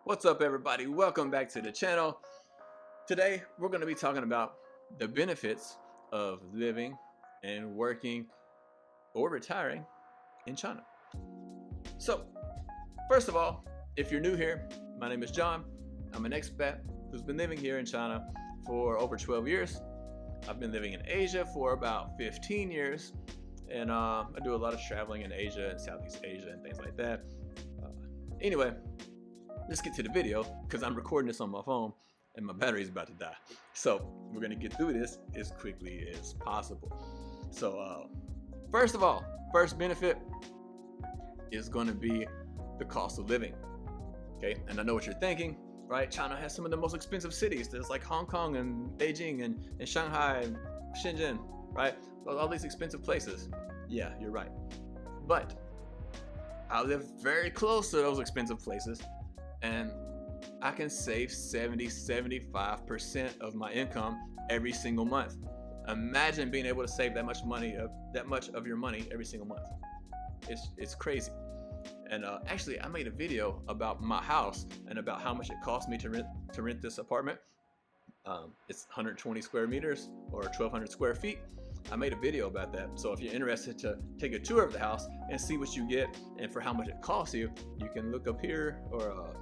What's up, everybody? Welcome back to the channel. Today we're going to be talking about the benefits of living and working or retiring in China. So first of all, if you're new here, my name is John. I'm an expat who's been living here in China for over 12 years. I've been living in Asia for about 15 years, and I do a lot of traveling in Asia and Southeast Asia and things like that. Anyway, let's get to the video because I'm recording this on my phone and my battery's about to die. So we're gonna get through this as quickly as possible. So first of all, first benefit is gonna be the cost of living. Okay, and I know what you're thinking, right? China has some of the most expensive cities. There's like Hong Kong and Beijing and Shanghai and Shenzhen, right? All these expensive places. Yeah, you're right. But I live very close to those expensive places, and I can save 70-75% of my income every single month. Imagine being able to save that much money, that much of your money every single month. It's crazy. And actually, I made a video about my house and about how much it cost me to rent this apartment. It's 120 square meters or 1,200 square feet. I made a video about that. So if you're interested to take a tour of the house and see what you get and for how much it costs you, you can look up here or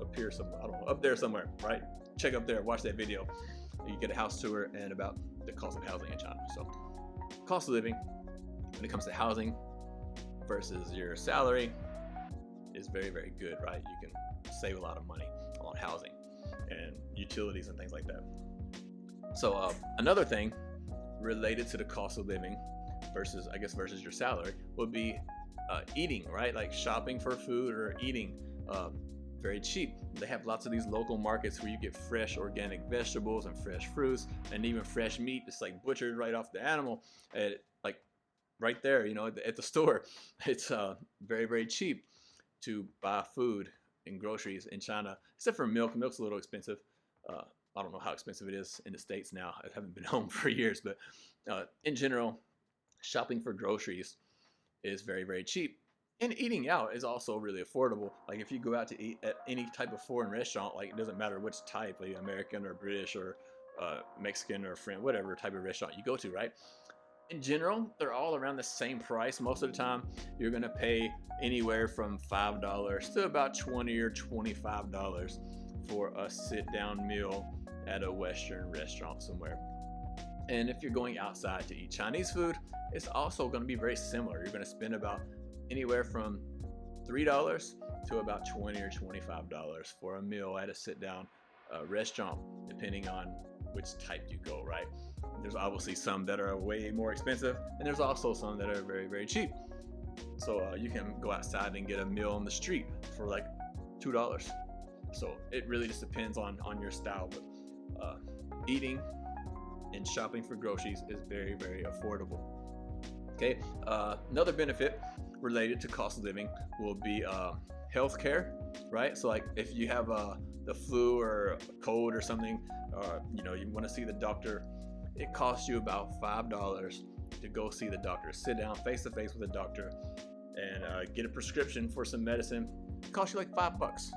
up here somewhere. I don't know, up there somewhere, right? Check up there, watch that video. You get a house tour and about the cost of housing in China. So cost of living when it comes to housing versus your salary is very, very good, right? You can save a lot of money on housing and utilities and things like that. So another thing related to the cost of living versus your salary would be eating, right? Like shopping for food or eating very cheap. They have lots of these local markets where you get fresh organic vegetables and fresh fruits and even fresh meat. It's like butchered right off the animal, like right there, you know, at the store. It's very, very cheap to buy food and groceries in China, except for milk. Milk's a little expensive. I don't know how expensive it is in the States now. I haven't been home for years, but in general, shopping for groceries is very, very cheap. And eating out is also really affordable. Like if you go out to eat at any type of foreign restaurant, like it doesn't matter which type, like American or British or Mexican or French, whatever type of restaurant you go to, right? In general, they're all around the same price. Most of the time, you're gonna pay anywhere from $5 to about $20 or $25 for a sit-down meal at a Western restaurant somewhere. And if you're going outside to eat Chinese food, it's also gonna be very similar. You're gonna spend about anywhere from $3 to about $20 or $25 for a meal at a sit-down restaurant, depending on which type you go, right? There's obviously some that are way more expensive, and there's also some that are very, very cheap. So you can go outside and get a meal on the street for like $2. So it really just depends on your style, but eating and shopping for groceries is very, very affordable. Okay, another benefit related to cost of living will be healthcare, right? So like if you have the flu or a cold or something, you know, you want to see the doctor, it costs you about $5 to go see the doctor. Sit down face to face with a doctor and get a prescription for some medicine. It costs you like $5.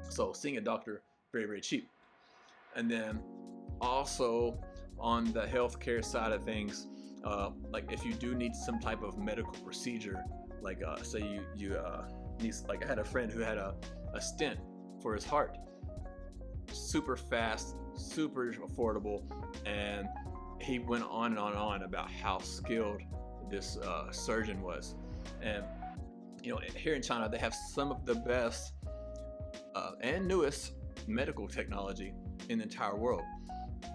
So seeing a doctor, very, very cheap. And then also on the healthcare side of things, like if you do need some type of medical procedure, like say you need, like I had a friend who had a stent for his heart. Super fast, super affordable, and he went on and on about how skilled this surgeon was. And you know, here in China, they have some of the best and newest medical technology in the entire world.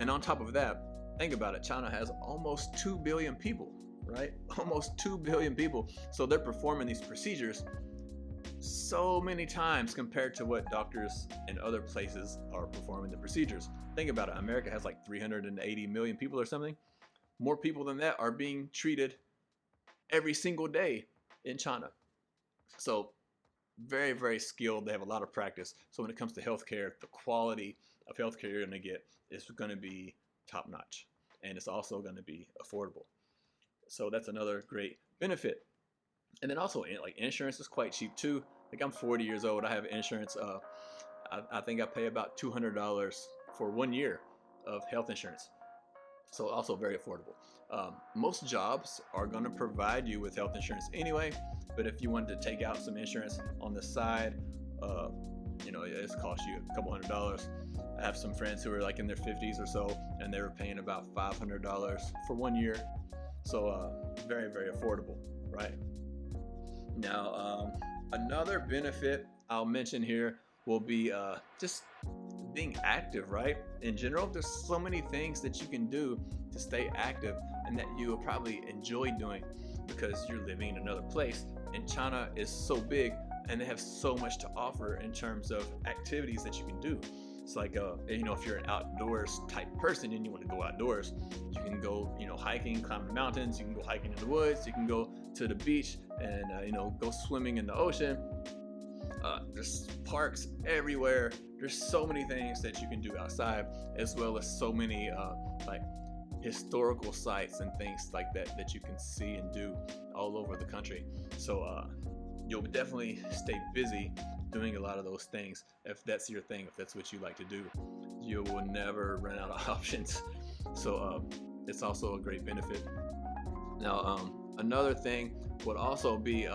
And on top of that, think about it, China has almost 2 billion people, right? Almost 2 billion people. So they're performing these procedures so many times compared to what doctors in other places are performing the procedures. Think about it, America has like 380 million people or something. More people than that are being treated every single day in China. So very, very skilled. They have a lot of practice. So when it comes to healthcare, the quality of healthcare you're going to get is going to be top notch, and it's also going to be affordable. So that's another great benefit. And then also, like, insurance is quite cheap too. Like I'm 40 years old. I have insurance. I think I pay about $200 for 1 year of health insurance. So also very affordable. Most jobs are going to provide you with health insurance anyway, but if you wanted to take out some insurance on the side, it's cost you a couple $100. I have some friends who are like in their 50s or so, and they were paying about $500 for 1 year. So very, very affordable, right? Now, another benefit I'll mention here will be just being active, right? In general, there's so many things that you can do to stay active and that you will probably enjoy doing because you're living in another place. And China is so big and they have so much to offer in terms of activities that you can do. It's like, if you're an outdoors type person and you want to go outdoors, you can go, hiking, climbing the mountains, you can go hiking in the woods, you can go to the beach and, go swimming in the ocean. There's parks everywhere. There's so many things that you can do outside, as well as so many like historical sites and things like that you can see and do all over the country. So you'll definitely stay busy doing a lot of those things if that's your thing, if that's what you like to do. You will never run out of options. So it's also a great benefit. Now another thing would also be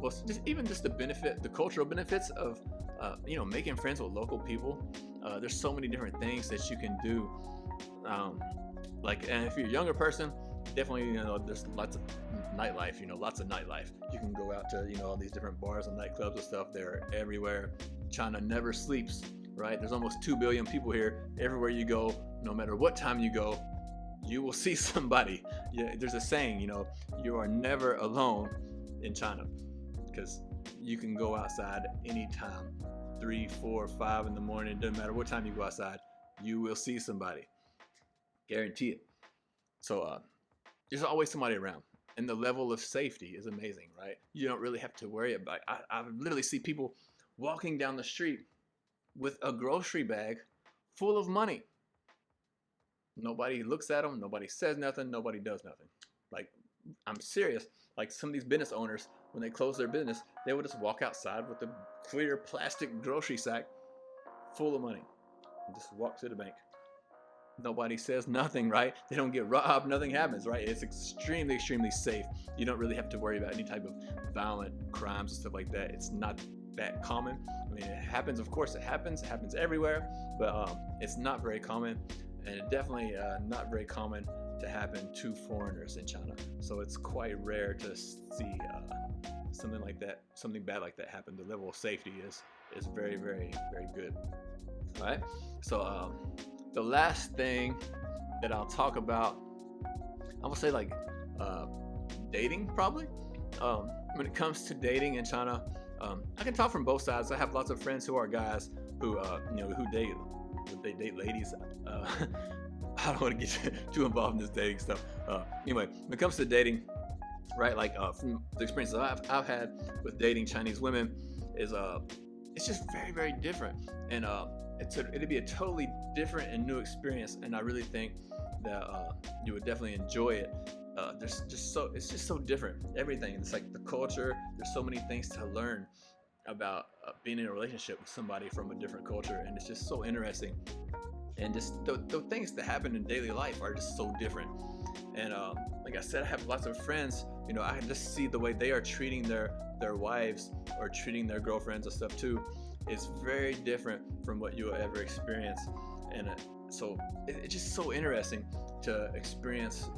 just the cultural benefits of making friends with local people. There's so many different things that you can do. And if you're a younger person, definitely there's lots of nightlife. Lots of nightlife. You can go out to all these different bars and nightclubs and stuff. They're everywhere. China never sleeps, right? There's almost 2 billion people here. Everywhere you go, no matter what time you go, you will see somebody. Yeah, there's a saying, you are never alone in China, because you can go outside anytime, 3, 4, 5 in the morning, doesn't matter what time you go outside, you will see somebody, guarantee it. So there's always somebody around, and the level of safety is amazing, right? You don't really have to worry about it. I literally see people walking down the street with a grocery bag full of money. Nobody looks at them, nobody says nothing, nobody does nothing. Like, I'm serious. Like, some of these business owners, when they close their business, they would just walk outside with a clear plastic grocery sack full of money and just walk to the bank. Nobody says nothing, right? They don't get robbed, nothing happens, right? It's extremely, extremely safe. You don't really have to worry about any type of violent crimes and stuff like that. It's not that common. I mean, it happens, of course, it happens everywhere, but it's not very common, and it definitely not very common to happen to foreigners in China. So it's quite rare to see something like that, something bad like that happen. The level of safety is very, very, very good. All right. So the last thing that I'll talk about, I will say dating probably. When it comes to dating in China, I can talk from both sides. I have lots of friends who are guys who they date ladies. I don't want to get too involved in this dating stuff. Anyway, when it comes to dating, right? From the experiences I've had with dating Chinese women, it's just very, very different, and it'd be a totally different and new experience. And I really think that you would definitely enjoy it. It's just so different. Everything. It's like the culture. There's so many things to learn about being in a relationship with somebody from a different culture, and it's just so interesting. And just the things that happen in daily life are just so different. And like I said, I have lots of friends. I can just see the way they are treating their wives or treating their girlfriends and stuff too. It's very different from what you will ever experience. And so it's just so interesting to experience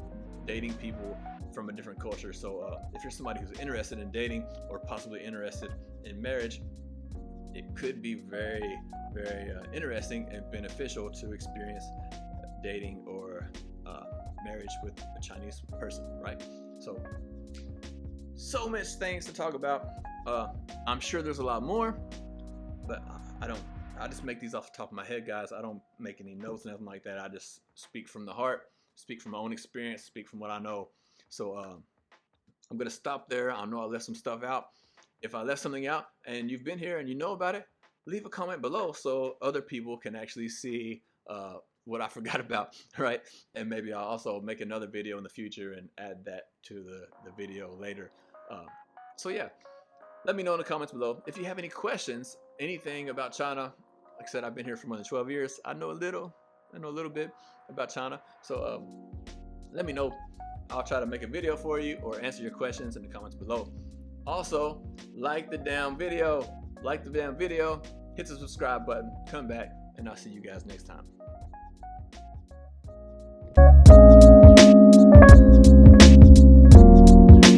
dating people from a different culture. So if you're somebody who's interested in dating or possibly interested in marriage, it could be very, very interesting and beneficial to experience dating or marriage with a Chinese person, right? So much things to talk about. I'm sure there's a lot more, but I just make these off the top of my head, guys. I don't make any notes, nothing like that. I just speak from the heart, speak from my own experience, speak from what I know. So I'm gonna stop there. I know I left some stuff out. If I left something out and you've been here and you know about it, leave a comment below so other people can actually see what I forgot about, right? And maybe I'll also make another video in the future and add that to the video later. So yeah, let me know in the comments below. If you have any questions, anything about China, like I said, I've been here for more than 12 years. I know a little bit about China. So let me know. I'll try to make a video for you or answer your questions in the comments below. Also, like the damn video. Hit the subscribe button, come back, and I'll see you guys next time.